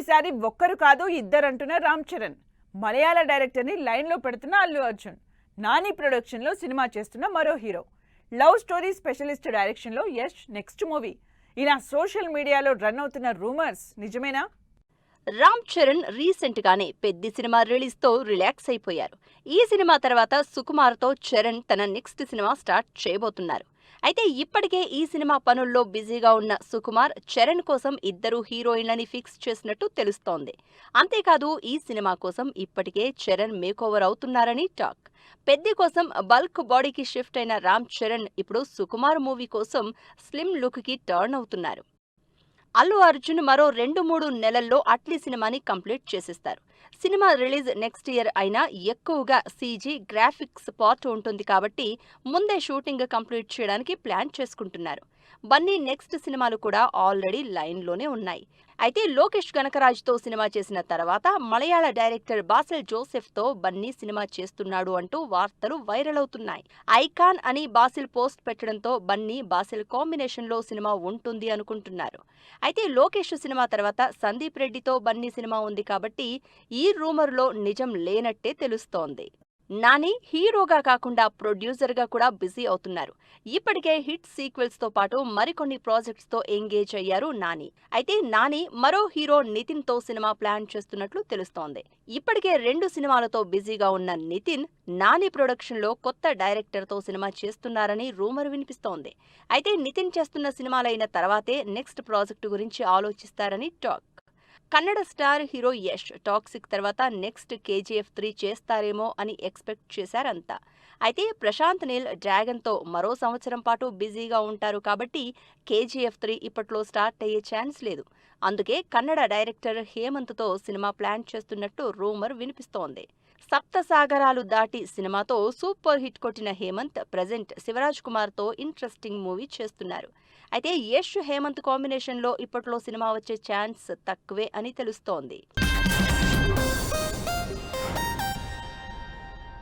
ఈసారి ఒక్కరు కాదు ఇద్దరు అంటున్న రామ్ చరణ్. మలయాళ డైరెక్టర్ని లైన్లో పెడుతున్న అల్లు అర్జున్. నాని ప్రొడక్షన్లో సినిమా చేస్తున్న మరో హీరో. లవ్ స్టోరీ స్పెషలిస్ట్ డైరెక్షన్లో యష్ నెక్స్ట్ మూవీ. ఇలా సోషల్ మీడియాలో రన్ అవుతున్న రూమర్స్ నిజమేనా? రామ్ చరణ్ రీసెంట్ గానే పెద్ది సినిమా రిలీజ్ తో రిలాక్స్ అయిపోయారు. ఈ సినిమా తర్వాత సుకుమార్ తో చరణ్ తన నెక్స్ట్ సినిమా స్టార్ట్ చేయబోతున్నారు. అయితే ఇప్పటికే ఈ సినిమా పనుల్లో బిజీగా ఉన్న సుకుమార్ చరణ్ కోసం ఇద్దరు హీరోయిన్లని ఫిక్స్ చేసినట్టు తెలుస్తోంది. అంతేకాదు ఈ సినిమా కోసం ఇప్పటికే చరణ్ మేకోవర్ అవుతున్నారని టాక్. పెద్ది కోసం బల్క్ బాడీకి షిఫ్ట్ అయిన రామ్ చరణ్ ఇప్పుడు సుకుమార్ మూవీ కోసం స్లిమ్ లుక్ కి టర్న్ అవుతున్నారు. అల్లు అర్జున్ మరో 2-3 నెలల్లో అట్లీ సినిమాని కంప్లీట్ చేసేస్తారు. సినిమా రిలీజ్ నెక్స్ట్ ఇయర్ అయినా ఎక్కువగా సీజీ గ్రాఫిక్స్ పార్ట్ ఉంటుంది కాబట్టి ముందే షూటింగ్ కంప్లీట్ చేయడానికి ప్లాన్ చేసుకుంటున్నారు. బన్నీ నెక్స్ట్ సినిమాలు కూడా ఆల్రెడీ లైన్లోనే ఉన్నాయి. అయితే లోకేష్ గణకరాజ్తో సినిమా చేసిన తర్వాత మలయాళ డైరెక్టర్ బాసిల్ జోసెఫ్తో బన్నీ సినిమా చేస్తున్నాడు అంటూ వార్తలు వైరల్ అవుతున్నాయి. ఐకాన్ అని బాసిల్ పోస్ట్ పెట్టడంతో బన్నీ బాసిల్ కాంబినేషన్లో సినిమా ఉంటుంది అనుకుంటున్నారు. అయితే లోకేష్ సినిమా తర్వాత సందీప్ రెడ్డితో బన్నీ సినిమా ఉంది కాబట్టి ఈ రూమర్లో నిజం లేనట్టే తెలుస్తోంది. నాని హీరోగా కాకుండా ప్రొడ్యూసర్గా కూడా బిజీ అవుతున్నారు. ఇప్పటికే హిట్ సీక్వెల్స్ తో పాటు మరికొన్ని ప్రాజెక్ట్స్ తో ఎంగేజ్ అయ్యారు నాని. అయితే నాని మరో హీరో నితిన్ తో సినిమా ప్లాన్ చేస్తున్నట్లు తెలుస్తోంది. ఇప్పటికే 2 సినిమాలతో బిజీగా ఉన్న నితిన్ నాని ప్రొడక్షన్ లో కొత్త డైరెక్టర్ తో సినిమా చేస్తున్నారని రూమర్ వినిపిస్తోంది. అయితే నితిన్ చేస్తున్న సినిమాలైన తర్వాతే నెక్స్ట్ ప్రాజెక్టు గురించి ఆలోచిస్తారని talk. Kannada star hero Yash Toxic తర్వాత నెక్స్ట్ KGF 3 చేస్తారేమో అని ఎక్స్పెక్ట్ చేశారంతా. అయితే ప్రశాంత్ నీల్ డ్రాగన్తో మరో సంవత్సరం పాటు బిజీగా ఉంటారు కాబట్టి KGF 3 ఇప్పట్లో స్టార్ట్ అయ్యే ఛాన్స్ లేదు. అందుకే కన్నడ డైరెక్టర్ హేమంత్తో సినిమా ప్లాన్ చేస్తున్నట్టు రూమర్ వినిపిస్తోంది. సప్త సాగరాలు దాటి సినిమాతో సూపర్ హిట్ కొట్టిన హేమంత్ ప్రజెంట్ శివరాజ్ కుమార్తో ఇంట్రెస్టింగ్ మూవీ చేస్తున్నారు. అయితే యష్ హేమంత్ కాంబినేషన్లో ఇప్పట్లో సినిమా వచ్చే ఛాన్స్ తక్కువే అని తెలుస్తోంది.